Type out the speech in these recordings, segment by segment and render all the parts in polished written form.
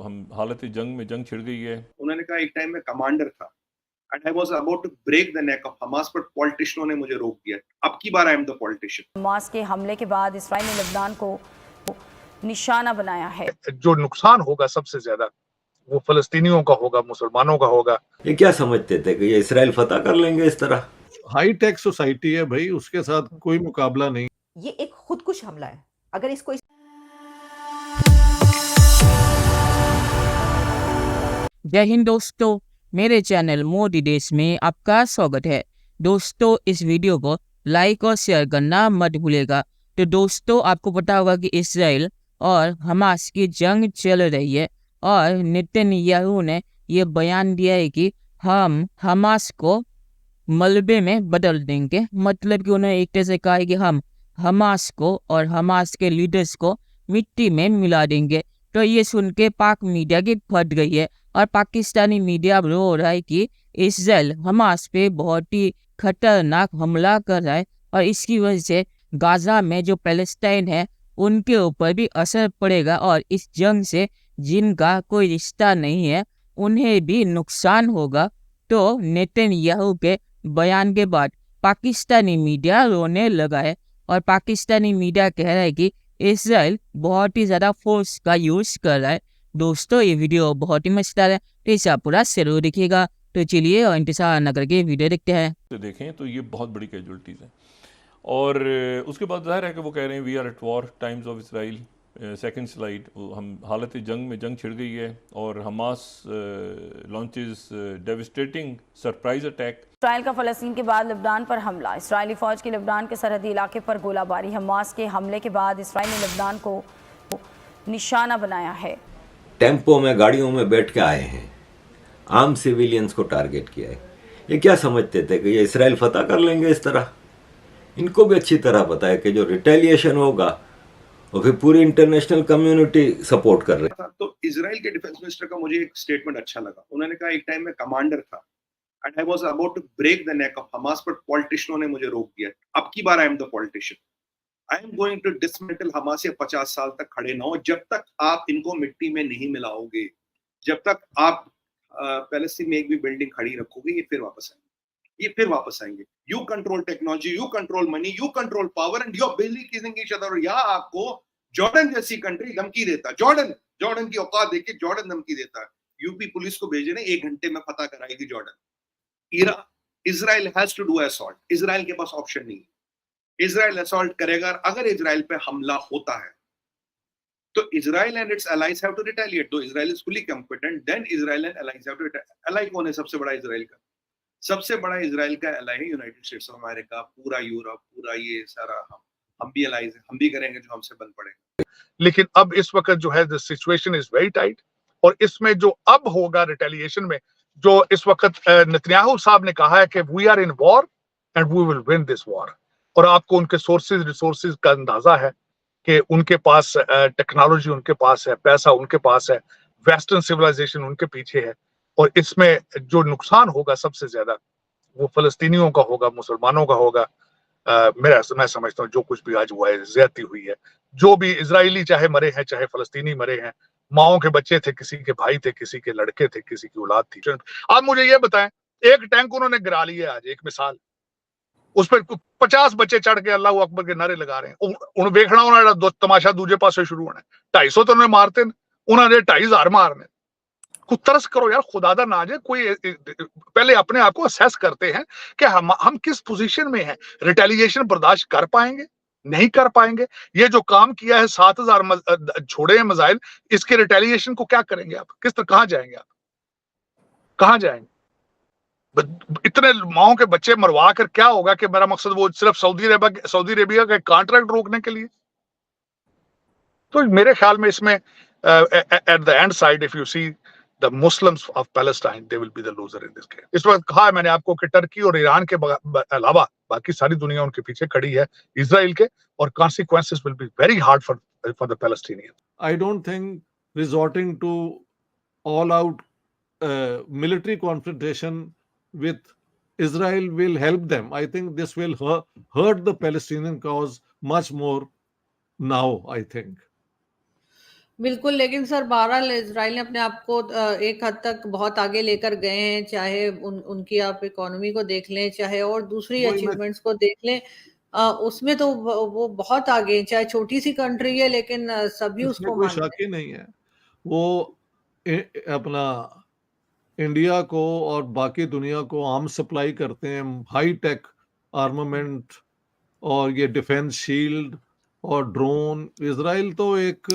हम हालत जंग में जंग छिड़ गई है। उन्होंने कहा एक टाइम में कमांडर था and I was about to break the neck of Hamas, but पॉलिटिशियनों ने मुझे रोक दिया। अब की बार I am the politician। Hamas के हमले के बाद इसराइल ने लबनान को निशाना बनाया है। जो नुकसान होगा सबसे ज्यादा वो फलस्तीनियों का होगा, मुसलमानों का होगा। ये क्या समझते थे कि ये इसराइल फतह कर लेंगे इस तरह? हाई टेक सोसाइटी है भाई, उसके साथ कोई मुकाबला नहीं। ये एक खुदकुश हमला है। अगर इसको जय हिंद दोस्तों, मेरे चैनल मोदी देश में आपका स्वागत है। दोस्तों, इस वीडियो को लाइक और शेयर करना मत भूलेगा। तो दोस्तों, आपको पता होगा कि इसराइल और हमास की जंग चल रही है और नेतन्याहू ने ये बयान दिया है कि हम हमास को मलबे में बदल देंगे। मतलब कि उन्होंने एक तरह से कहा है कि हम हमास को और हमास के लीडर्स को मिट्टी में मिला देंगे। तो ये सुन के पाक मीडिया की फट गई है और पाकिस्तानी मीडिया अब रो रहा है कि इसराइल हमास पे बहुत ही खतरनाक हमला कर रहा है और इसकी वजह से गाजा में जो पैलेस्टाइन है उनके ऊपर भी असर पड़ेगा और इस जंग से जिनका कोई रिश्ता नहीं है उन्हें भी नुकसान होगा। तो नेतन्याहू के बयान के बाद पाकिस्तानी मीडिया रोने लगा है और पाकिस्तानी मीडिया कह रहा है कि इसराइल बहुत ही ज़्यादा फोर्स का यूज़ कर रहा है। दोस्तों, ये वीडियो बहुत ही मजेदार है, तो इसे आप पूरा जरूर देखिएगा। तो चलिए और इंतजार न करके वीडियो देखते हैं। तो देखें तो ये बहुत बड़ी कैजुअलिटीज़ हैं और उसके बाद जाहिर है कि वो कह रहे हैं we are at war times of Israel. Second slide, हम हालत जंग में जंग छिड़ गई है और Hamas launches devastating surprise attack. Israel का फ़लस्तीन के बाद लबनान पर हमला। इसराइली फ़ौज की लबनान के सरहदी इलाके पर गोलाबारी। हमास के हमले के बाद इसराइल ने लबनान को निशाना बनाया है। टेम्पो में गाड़ियों में बैठ के आए हैं, आम सिविलियंस को टारगेट किया है। ये क्या समझते थे कि ये इसराइल फतह कर लेंगे इस तरह? इनको भी अच्छी तरह पता है कि जो रिटेलिएशन होगा और फिर पूरी इंटरनेशनल कम्युनिटी सपोर्ट कर रही है। तो इजराइल के डिफेंस मिनिस्टर का मुझे एक स्टेटमेंट अच्छा लगा। उन्होंने कहा एक टाइम में कमांडर था and I was about to break the neck of Hamas, but पॉलिटिशियनों ने मुझे रोक दिया। अब की बार I am the politician। I am going to dismantle Hamas। 50 साल तक खड़े ना हो जब तक आप इनको मिट्टी में नहीं मिलाओगे, जब तक आप पैलेस्टीन में एक भी बिल्डिंग खड़ी रखोगे, ये फिर वापस आएंगे। You control technology, you control money, you control power and you are busy killing each other. यहाँ आपको जॉर्डन जैसी कंट्री धमकी देता है। जॉर्डन की औकात देखिए, जॉर्डन धमकी देता है। यूपी पुलिस को भेजे ने 1 घंटे में फतह कराएगी Jordan. Israel has to do assault. Israel के पास ऑप्शन नहीं है। इजराइल असॉल्ट करेगा। अगर इजराइल पे हमला होता है तो Israel and it's allies have to retaliate। तो Israel is fully competent, then Israel and allies have to retaliate। ally कौन है सबसे बड़ा इजराइल का? सबसे बड़ा इजराइल का ally है यूनाइटेड स्टेट्स ऑफ अमेरिका, पूरा यूरोप, पूरा ये सारा। हम भी allies हैं, हम भी करेंगे जो हमसे बन पड़ेगा। लेकिन अब इस वक्त जो है the situation is very tight और इसमें जो अब होगा रिटेलिएशन में, जो इस वक्त नेतन्याहू साहब ने कहा है कि we are in war and we will win this war. और आपको उनके रिसोर्सेज का अंदाजा है कि उनके पास टेक्नोलॉजी उनके पास है, पैसा उनके पास है, वेस्टर्न सिविलाइजेशन उनके पीछे है और इसमें जो नुकसान होगा सबसे ज्यादा वो फलस्तीनियों का होगा, मुसलमानों का होगा। मैं समझता हूँ जो कुछ भी आज हुआ है, ज्यादती हुई है। जो भी इजरायली चाहे मरे हैं, चाहे फलस्तीनी मरे हैं, माओ के बच्चे थे, किसी के भाई थे, किसी के लड़के थे, किसी की औलाद थी। आप मुझे ये बताएं, एक टैंक उन्होंने गिरा लिया आज, एक मिसाल, उस पर 50 बच्चे चढ़ के अल्लाह अकबर के नारे लगा रहे हैं। उन देखना उन्होंने तमाशा दूजे पासे शुरू होना। 250 तो उन्होंने मारते उन्होंने 2500 मारने। कुछ तरस करो यार, खुदादा ना जाए कोई। पहले अपने आप को असेस करते हैं कि हम किस पोजीशन में हैं। रिटेलिएशन बर्दाश्त कर पाएंगे, नहीं कर पाएंगे। ये जो काम किया है 7000 छोड़े हैं मिसाइल, इसके रिटेलिएशन को क्या करेंगे आप? किस तरह कहां जाएंगे आप? कहां जाएंगे? इतने माओ के बच्चे मरवा कर क्या होगा? कि मेरा मकसद वो सिर्फ सऊदी अरेबिया का कॉन्ट्रैक्ट रोकने के लिए। तो मेरे ख्याल में इसमें at the end side if you see the Muslims of Palestine, they will be the loser in this case. इस वक्त कहा है मैंने आपको कि टर्की और ईरान के अलावा बाकी सारी दुनिया उनके पीछे खड़ी है इजराइल के, और consequences will be very hard for the Palestinians. I don't think resorting to all out military confrontation with Israel will help them. I think this will hurt the Palestinian cause much more now, I think. बिल्कुल, लेकिन sir बहरहाल Israel ने अपने आप को एक हद तक बहुत आगे लेकर गए हैं, चाहे उनकी आप इकोनॉमी को देख लें, चाहे और दूसरी वही मैं अचीवमेंट्स को देख लें, उसमें तो वो बहुत आगे हैं, चाहे छोटी सी कंट्री है लेकिन सभी इसमें उसको कोई मानते शक ही नहीं है। वो अपना इंडिया को और बाकी दुनिया को आर्म्स सप्लाई करते हैं, हाई टेक आर्मामेंट और ये डिफेंस शील्ड और ड्रोन। इज़राइल तो एक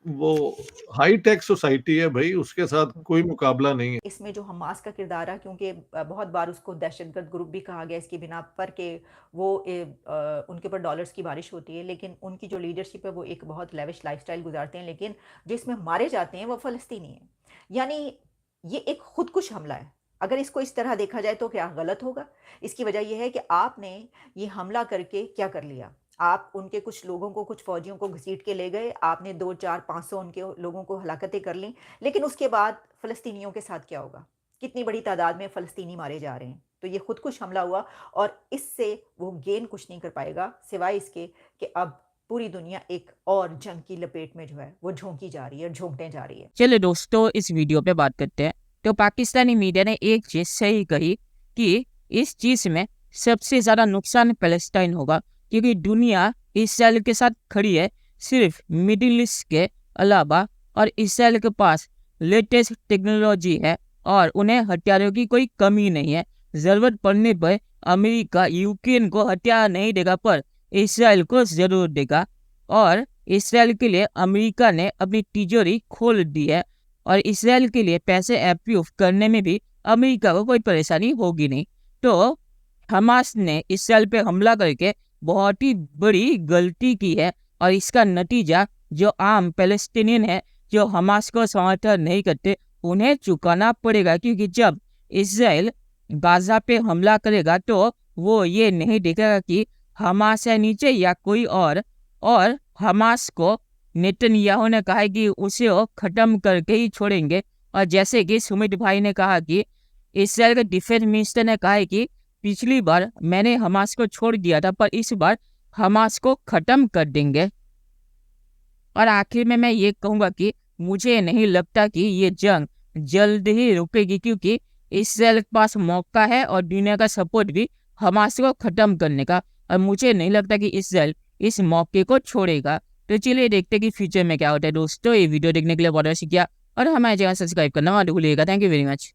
वो हाई टेक सोसाइटी है भाई, उसके साथ कोई मुकाबला नहीं है। इसमें जो हमास का किरदार है, क्योंकि बहुत बार उसको दहशतगर्द ग्रुप भी कहा गया इसकी बिना पर कि वो उनके ऊपर डॉलर्स की बारिश होती है, लेकिन उनकी जो लीडरशिप है वो एक बहुत लेविश लाइफस्टाइल गुजारते हैं, लेकिन जो इसमें मारे जाते हैं वो फ़लस्तीनी हैं। यानी ये एक खुदकुश हमला है। अगर इसको इस तरह देखा जाए तो क्या गलत होगा? इसकी वजह ये है कि आपने ये हमला करके क्या कर लिया? आप उनके कुछ लोगों को, कुछ फ़ौजियों को घसीट के ले गए, आपने 2, 4, 500 उनके लोगों को हलाकतें कर लीं, लेकिन उसके बाद फ़लस्तीनियों के साथ क्या होगा? कितनी बड़ी तादाद में फ़लस्तीनी मारे जा रहे हैं। तो ये खुदकुश हमला हुआ और इससे वो गेन कुछ नहीं कर पाएगा, सिवाय इसके कि अब पूरी दुनिया एक और जंग की लपेट में जो है वो झोंकी जा रही है, झोंकने जा रही है। चलिए दोस्तों, इस वीडियो पे बात करते हैं। तो पाकिस्तानी मीडिया ने एक चीज सही कही कि इस चीज में सबसे ज्यादा नुकसान पैलेस्टाइन होगा, क्योंकि दुनिया इसराइल के साथ खड़ी है सिर्फ मिडिल ईस्ट के अलावा, और इसराइल के पास लेटेस्ट टेक्नोलॉजी है और उन्हें हथियारों की कोई कमी नहीं है। जरूरत पड़ने पर अमेरिका यूक्रेन को हथियार नहीं देगा, पर इसराइल को जरूर देगा। और इसराइल के लिए अमेरिका ने अपनी तिजोरी खोल दी है और इसराइल के लिए पैसे अप्रूव करने में भी अमेरिका को कोई परेशानी होगी नहीं। तो हमास ने इसराइल पे हमला करके बहुत ही बड़ी गलती की है और इसका नतीजा जो आम पैलेस्टीनियन है, जो हमास को समर्थन नहीं करते, उन्हें चुकाना पड़ेगा। क्योंकि जब इसराइल गाजा पे हमला करेगा तो वो ये नहीं देखेगा कि हमास है नीचे या कोई और हमास को नेतन्याहू ने कहा है कि उसे वो खत्म करके ही छोड़ेंगे। और जैसे कि सुमित भाई ने कहा कि इसराइल के डिफेंस मिनिस्टर ने कहा है कि पिछली बार मैंने हमास को छोड़ दिया था, पर इस बार हमास को खत्म कर देंगे। और आखिर में मैं ये कहूँगा कि मुझे नहीं लगता कि ये जंग जल्द ही रुकेगी, क्योंकि इसराइल के पास मौका है और दुनिया का सपोर्ट भी हमास को खत्म करने का, और मुझे नहीं लगता कि इसराइल इस मौके को छोड़ेगा। तो चलिए देखते हैं कि फ्यूचर में क्या होता है। दोस्तों, ये वीडियो देखने के लिए बहुत शुक्रिया और हमारे चैनल सब्सक्राइब करना मत भूलिएगा। Thank you very much.